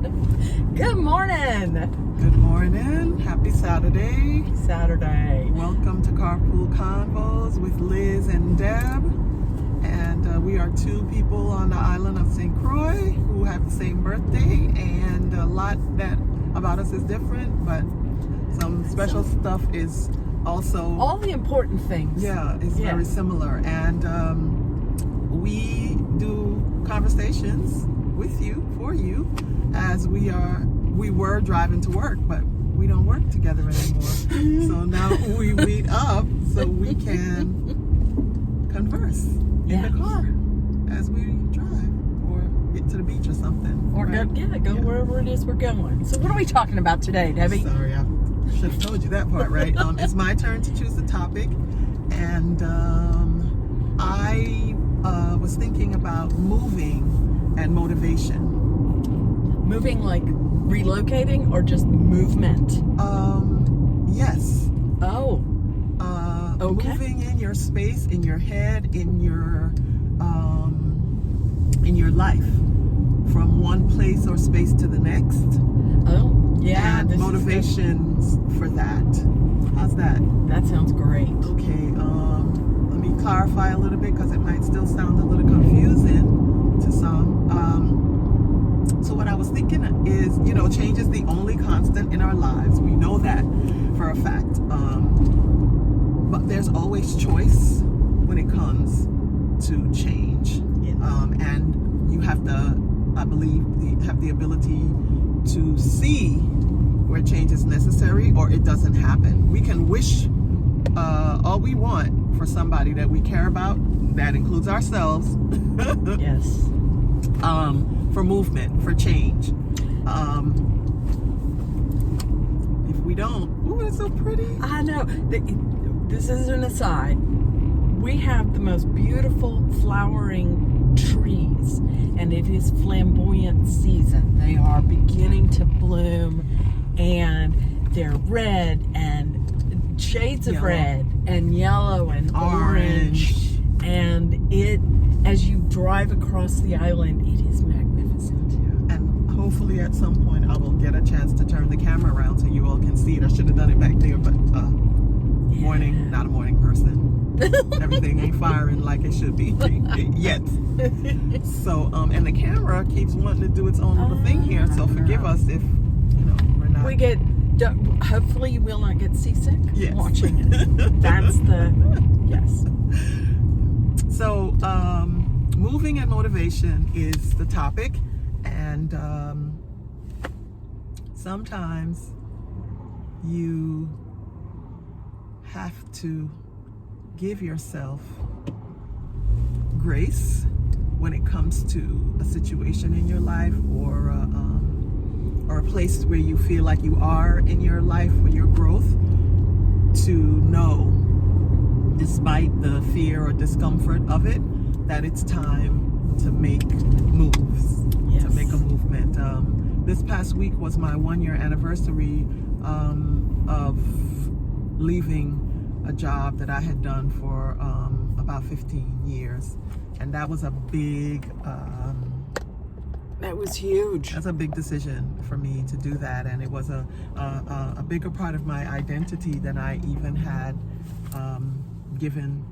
Good morning. Good morning. Happy Saturday. Saturday. Welcome to Carpool Convos with Liz and Deb. And we are two people on the island of St. Croix who have the same birthday, and a lot that about us is different, but some special stuff is also... All the important things. Yeah, it's very similar. And we do conversations with you, for you, as we were driving to work, but we don't work together anymore. So now we meet up so we can converse in the car as we drive or get to the beach or something. Or right? go wherever it is we're going. So what are we talking about today, Debbie? Sorry, I should have told you that part, right? It's my turn to choose the topic, and I was thinking about moving and motivation. Moving like relocating or just movement? Yes. Oh. Okay. Moving in your space, in your head, in your life, from one place or space to the next. Oh, yeah. And motivations for that. How's that? That sounds great. Okay. Let me clarify a little bit because it might still sound a little confusing to some. So what I was thinking is, change is the only constant in our lives. We know that for a fact. But there's always choice when it comes to change. Yes. And you have to, I believe, have the ability to see where change is necessary or it doesn't happen. We can wish all we want for somebody that we care about, that includes ourselves. Yes. For movement, for change. If we don't, ooh, it's so pretty. I know. This is an aside. We have the most beautiful flowering trees, and it is flamboyant season. They are beginning to bloom, and they're red and shades of red and yellow and orange. And as you drive across the island, it is magnificent. Yeah. And hopefully at some point I will get a chance to turn the camera around so you all can see it. I should have done it back there, but morning, not a morning person. Everything ain't firing like it should be yet. So, and the camera keeps wanting to do its own little thing here, so forgive us if, we're not. Hopefully you will not get seasick watching it. Yes. So, moving and motivation is the topic, and sometimes you have to give yourself grace when it comes to a situation in your life or a place where you feel like you are in your life or your growth, to know, despite the fear or discomfort of it, that it's time to make moves, to make a movement. This past week was my 1-year anniversary of leaving a job that I had done for about 15 years. And that was a big... that was huge. That's a big decision for me to do that. And it was a bigger part of my identity than I even had given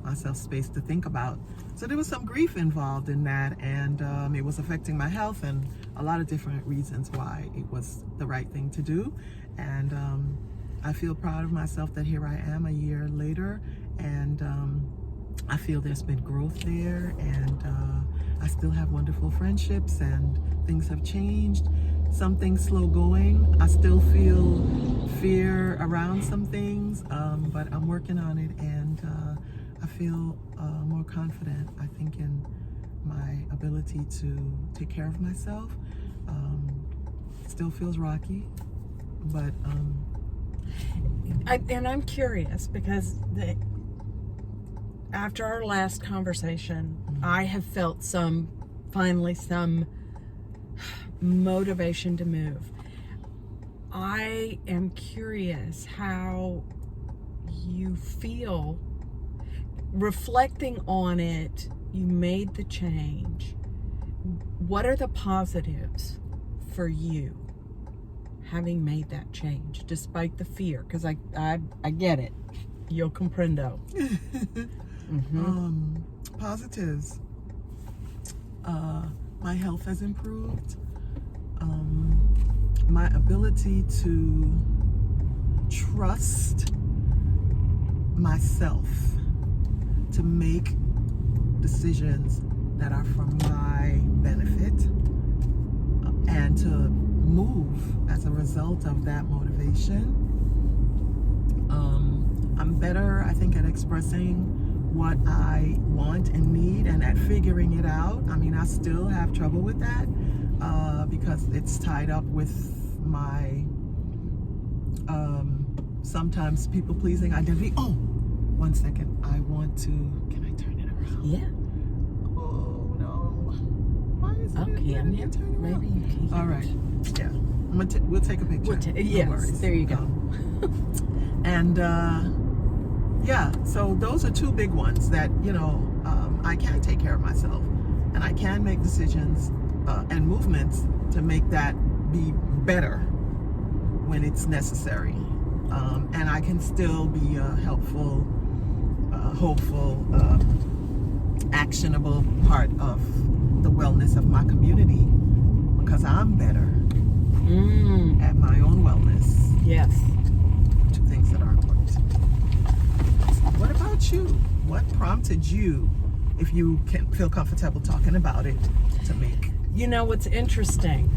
myself space to think about. So there was some grief involved in that, and it was affecting my health and a lot of different reasons why it was the right thing to do. And I feel proud of myself that here I am a year later, and I feel there's been growth there, and I still have wonderful friendships, and things have changed. Some things slow going. I still feel fear around some things, but I'm working on it, and I feel more confident, I think, in my ability to take care of myself. Still feels rocky, but... I'm curious because after our last conversation, I have felt finally some motivation to move. I am curious how you feel reflecting on it. You made the change. What are the positives for you, having made that change, despite the fear? Because I get it. Yo comprendo. Positives. My health has improved. My ability to trust myself to make decisions that are for my benefit and to move as a result of that motivation. I'm better, I think, at expressing what I want and need and at figuring it out. I mean, I still have trouble with that because it's tied up with my sometimes people-pleasing identity. Oh, one second. I want to... Can I turn it around? Yeah. Oh, no. Why is Oh, it can letting you? me turn around? Maybe you can. All right. Yeah. We'll take a picture. Yes, No worries. there you go. And yeah, so those are two big ones that, I can take care of myself and I can make decisions and movements to make that be better when it's necessary. And I can still be a helpful, hopeful, actionable part of the wellness of my community because I'm better at my own wellness. Yes. Two things that are important. What about you? What prompted you, if you can feel comfortable talking about it, to make? You know what's interesting?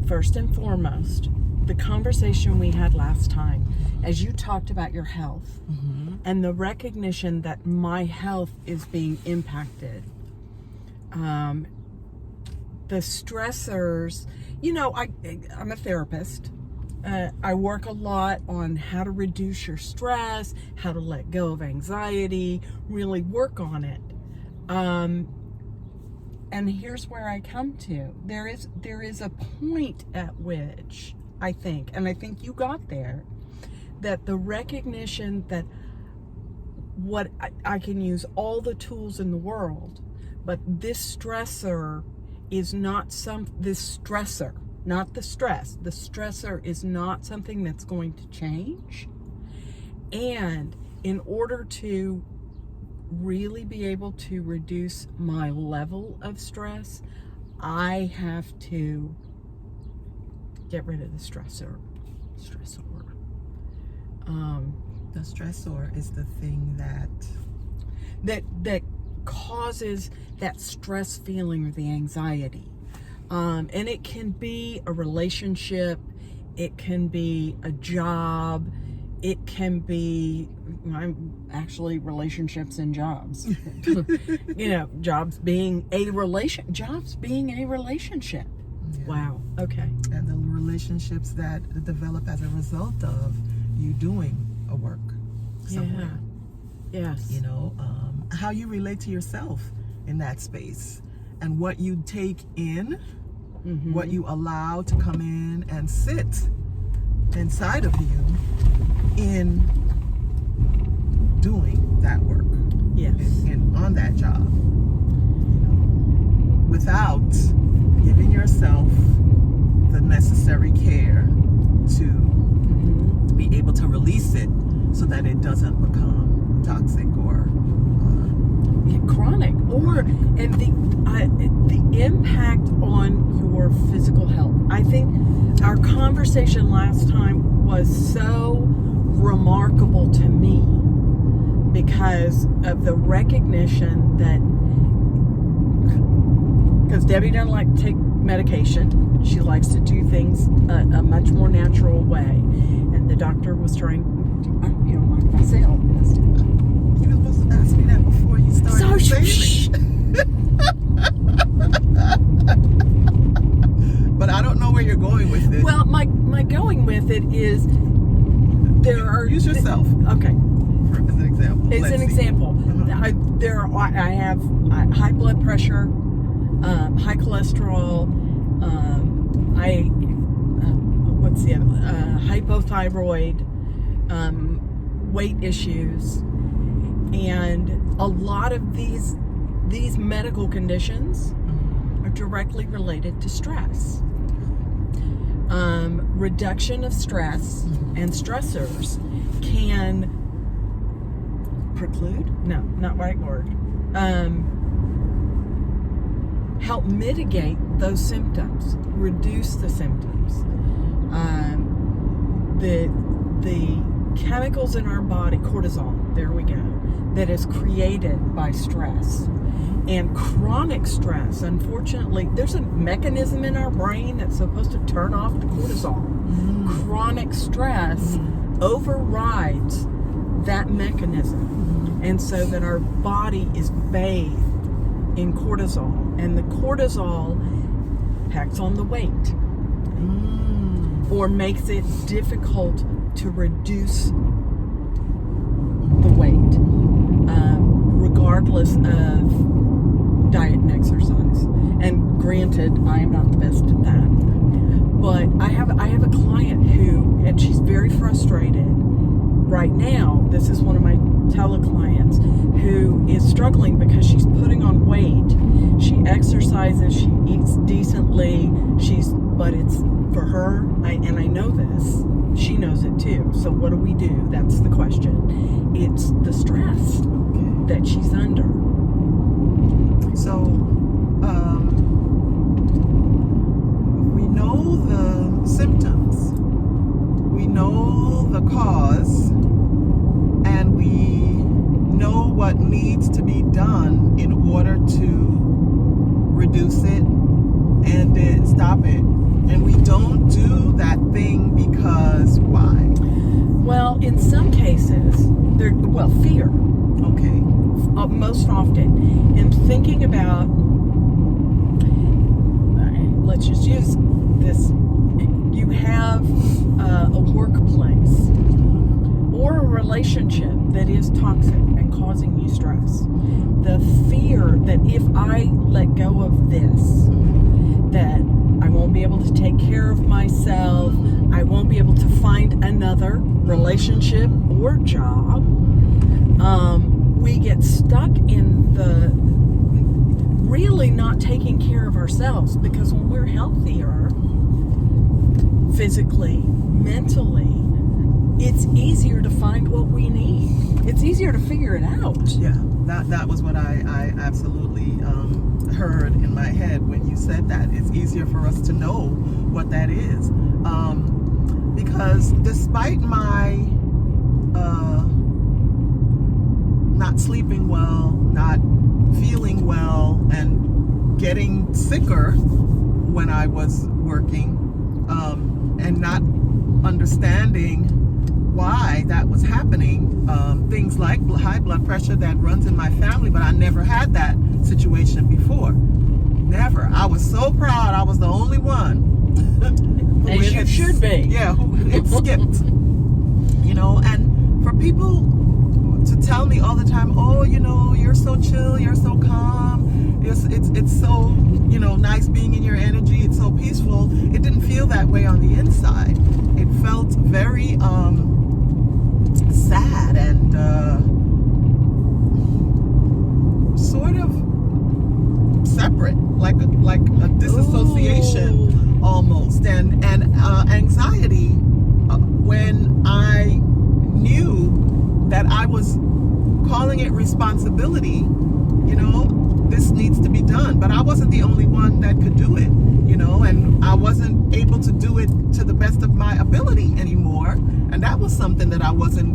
First and foremost, the conversation we had last time, as you talked about your health and the recognition that my health is being impacted, the stressors, I'm a therapist. I work a lot on how to reduce your stress, how to let go of anxiety, really work on it. And here's where I come to. There is a point at which I think you got there, that the recognition that what I can use all the tools in the world, but this stressor is not this stressor, not the stress. The stressor is not something that's going to change. And in order to really be able to reduce my level of stress, I have to get rid of the stressor. The stressor is the thing that causes that stress feeling or the anxiety. And it can be a relationship, it can be a job, it can be relationships and jobs. Jobs being a relationship. Yeah. Wow. Okay. And the relationships that develop as a result of you doing a work somewhere. Yeah. Yes. How you relate to yourself in that space and what you take in, what you allow to come in and sit inside of you in doing that work. Yes. And on that job. Without giving yourself the necessary care to be able to release it so that it doesn't become toxic or chronic, and the impact on your physical health. I think our conversation last time was so remarkable to me because of the recognition that, because Debbie doesn't like to take medication, she likes to do things a much more natural way, and the doctor was trying. You don't mind if I say all this? You were supposed to ask me that before you started saying it. But I don't know where you're going with it. Well, my going with it is use yourself. Okay. As an example. It's an example. I have high blood pressure, high cholesterol, hypothyroid, weight issues, and a lot of these medical conditions are directly related to stress. Reduction of stress and stressors can preclude? No, not right word. Help mitigate those symptoms, reduce the symptoms. The chemicals in our body, cortisol, there we go, that is created by stress. And chronic stress, unfortunately, there's a mechanism in our brain that's supposed to turn off the cortisol. Chronic stress overrides that mechanism. And so that our body is bathed in cortisol. And the cortisol packs on the weight. Or makes it difficult to reduce the weight, regardless of diet and exercise. And granted, I am not the best at that. But I have a client who, and she's very frustrated right now. This is one of my teleclients who is struggling because she's putting on weight. She exercises, she eats decently, but it's for her, and I know this, she knows it too. So what do we do? That's the question. It's the stress that she's under. So, we know the symptoms, we know the cause, and we know what needs to be done in order to reduce it and then stop it. And we don't do that thing because why? Well, in some cases, fear. Okay. Most often. And thinking about, let's just use this, you have a workplace or a relationship that is toxic and causing you stress. The fear that if I let go of this, that I won't be able to take care of myself, I won't be able to find another relationship or job. We get stuck in the really not taking care of ourselves, because when we're healthier, physically, mentally, it's easier to find what we need. It's easier to figure it out. Yeah, that was what I absolutely heard in my head when you said that. It's easier for us to know what that is. Because despite my not sleeping well, not feeling well, and getting sicker when I was working, and not understanding why that was happening, things like high blood pressure that runs in my family, but I never had that situation before. Never. I was so proud I was the only one. As you should be. Yeah, who it skipped. And for people to tell me all the time, oh, you're so chill, you're so calm, it's so, nice being in your energy, it's so peaceful. It didn't feel that way on the inside. It felt very sad and sort of separate, like a disassociation almost, and anxiety when I knew that I was calling it responsibility. This needs to be done, but I wasn't the only one that could do it, and I wasn't able to do it to the best of my ability anymore, and that was something that I wasn't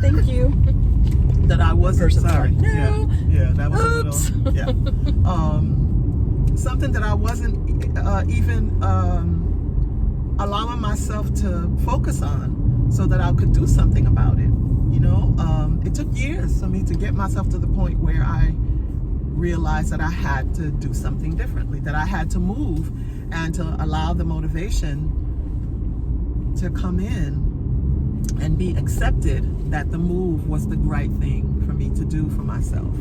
Thank you. That I wasn't sorry. No. Yeah, that was Oops. a little something that I wasn't even allowing myself to focus on so that I could do something about it. It took years for me to get myself to the point where I realized that I had to do something differently, that I had to move and to allow the motivation to come in and be accepted, that the move was the right thing for me to do for myself.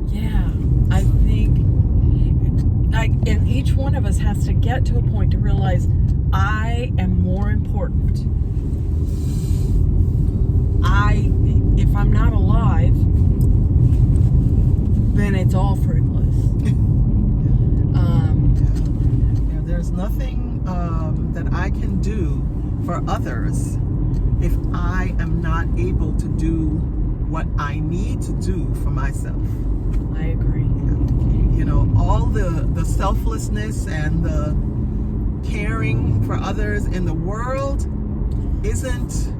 Yeah, I think and each one of us has to get to a point to realize I am more important. If I'm not alive, then it's all fruitless. There's nothing that I can do for others if I am not able to do what I need to do for myself. I agree. You know, all the selflessness and the caring for others in the world isn't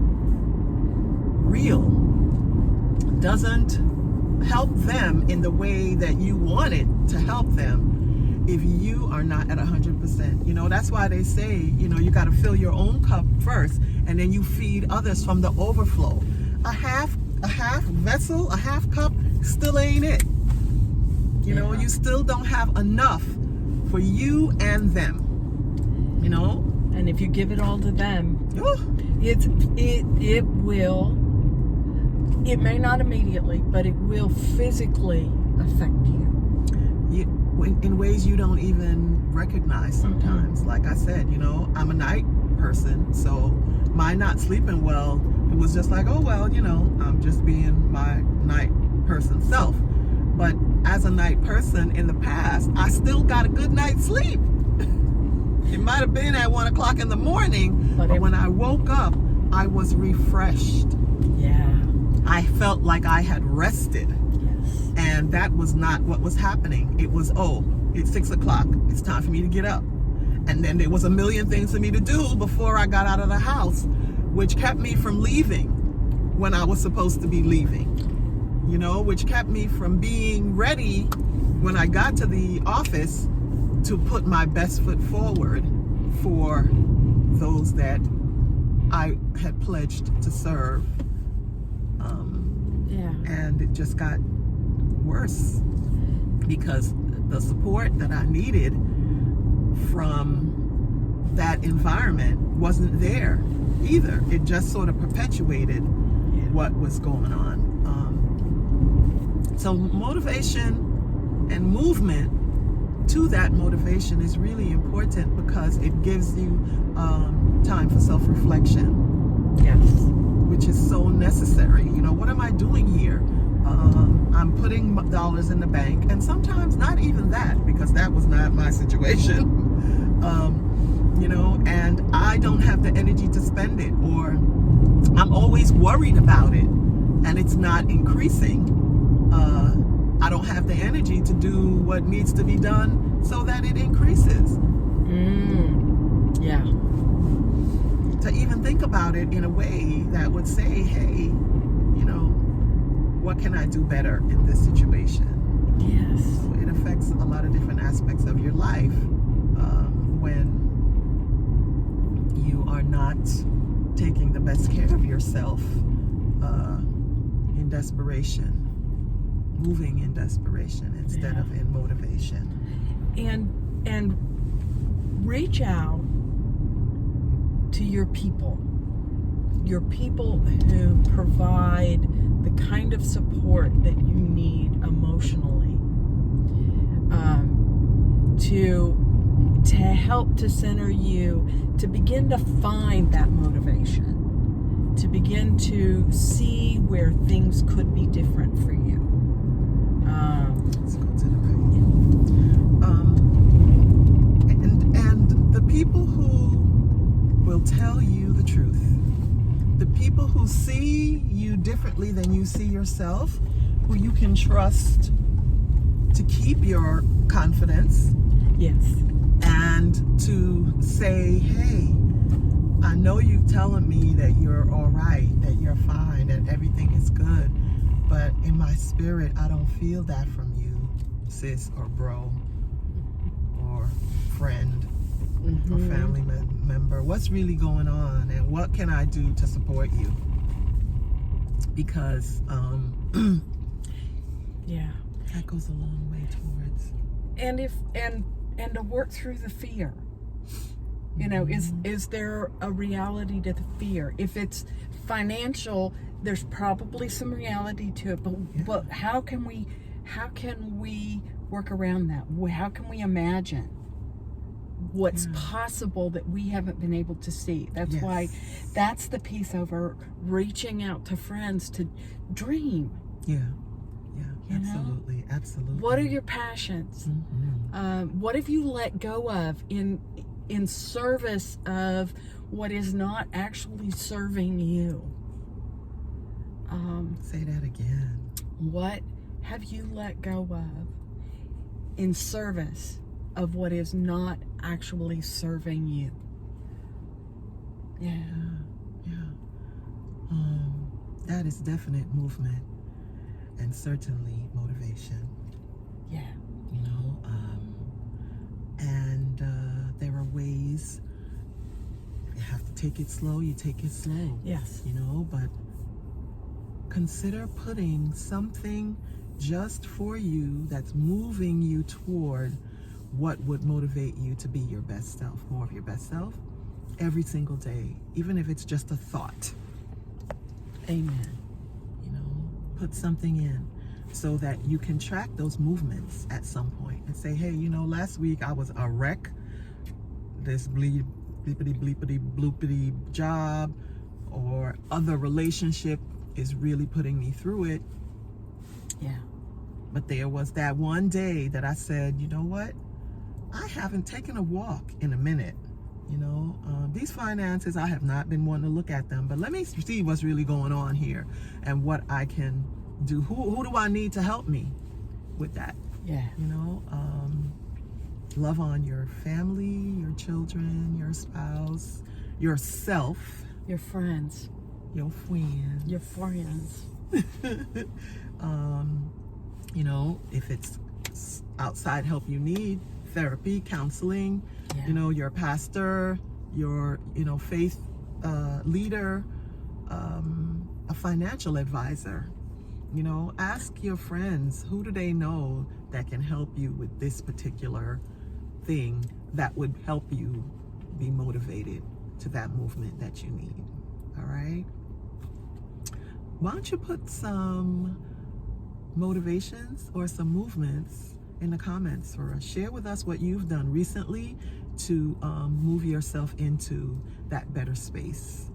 real. Doesn't help them in the way that you want it to help them if you are not at 100%. You know, that's why they say, you know, you got to fill your own cup first, and then you feed others from the overflow. A half vessel, a half cup still ain't it. You know, you still don't have enough for you and them. You know? And if you give it all to them, it may not immediately, but it will physically affect you. In ways you don't even recognize sometimes. Like I said, you know, I'm a night person, so my not sleeping well, it was just like, oh well, you know, I'm just being my night person self. But as a night person in the past, I still got a good night's sleep. It might have been at 1 o'clock in the morning, but when I woke up, I was refreshed. Yeah. I felt like I had rested. Yes. And that was not what was happening. It was, it's 6 o'clock. It's time for me to get up. And then there was a million things for me to do before I got out of the house, which kept me from leaving when I was supposed to be leaving. You know, which kept me from being ready when I got to the office to put my best foot forward for those that I had pledged to serve. And it just got worse because the support that I needed from that environment wasn't there either. It just sort of perpetuated what was going on. So motivation and movement to that motivation is really important because it gives you time for self-reflection. Yes. Which is so necessary. You know, what am I doing here? I'm putting dollars in the bank, and sometimes not even that, because that was not my situation. You know, and I don't have the energy to spend it, or I'm always worried about it, and it's not increasing. I don't have the energy to do what needs to be done so that it increases. Yeah. To even think about it in a way that would say, hey, you know, what can I do better in this situation? Yes. So it affects a lot of different aspects of your life when you are not taking the best care of yourself in desperation, moving in desperation instead of in motivation. And reach out to your people who provide the kind of support that you need emotionally, to help to center you, to begin to find that motivation, to begin to see where things could be different for you. Let's go to the right. And the people who will tell you the truth, the people who see you differently than you see yourself, who you can trust to keep your confidence. Yes. And to say, hey, I know you telling me that you're all right, that you're fine, that everything is good, but in my spirit, I don't feel that from you, sis or bro or friend or family member. What's really going on, and what can I do to support you? Because that goes a long way towards. And to work through the fear. You know, is there a reality to the fear? If it's financial, there's probably some reality to it, but how can we work around that? How can we imagine what's possible that we haven't been able to see? That's why, that's the piece over reaching out to friends to dream. You know? Absolutely, absolutely. What are your passions? What have you let go of in service of what is not actually serving you? Say that again. What have you let go of in service of what is not actually serving you? Yeah. That is definite movement and certainly motivation. Yeah. You know, and there are ways you have to take it slow. You take it slow. Yes. You know, but consider putting something just for you that's moving you toward what would motivate you to be your best self, more of your best self, every single day, even if it's just a thought. Amen. You know, put something in so that you can track those movements at some point and say, hey, you know, last week I was a wreck. This bleepity bloopity job or other relationship is really putting me through it. Yeah. But there was that one day that I said, you know what? I haven't taken a walk in a minute. You know, these finances, I have not been wanting to look at them, but let me see what's really going on here and what I can do. Who do I need to help me with that? Yeah. You know, love on your family, your children, your spouse, yourself, Your friends. your friends. Your friends. You know, if it's outside help you need, therapy, counseling, Yeah. you know, your pastor, your, you know, faith leader, a financial advisor. You know, ask your friends, who do they know that can help you with this particular thing that would help you be motivated to that movement that you need. All right? Why don't you put some motivations or some movements in the comments for us? Share with us what you've done recently to move yourself into that better space,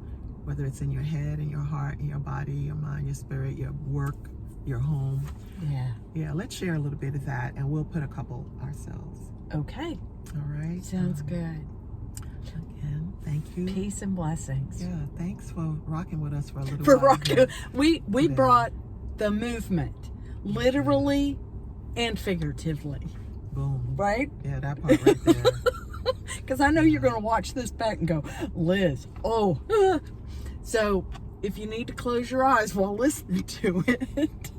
whether it's in your head, in your heart, in your body, your mind, your spirit, your work, your home. Yeah, let's share a little bit of that, and we'll put a couple ourselves. Okay. All right? Sounds good. Again, thank you. Peace and blessings. Yeah, thanks for rocking with us for a little For while. rocking. We Yeah. brought the movement, literally and figuratively. Boom. Right? Yeah, that part right there. Because I know you're going to watch this back and go, Liz, oh. So if you need to close your eyes while listening to it,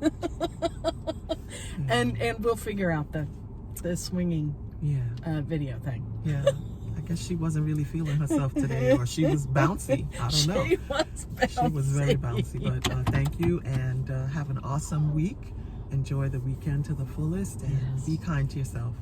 and we'll figure out the swinging video thing. Yeah. I guess she wasn't really feeling herself today, or she was bouncy. I don't know. She was bouncy. She was very bouncy. But thank you, and have an awesome week. Enjoy the weekend to the fullest, and be kind to yourself.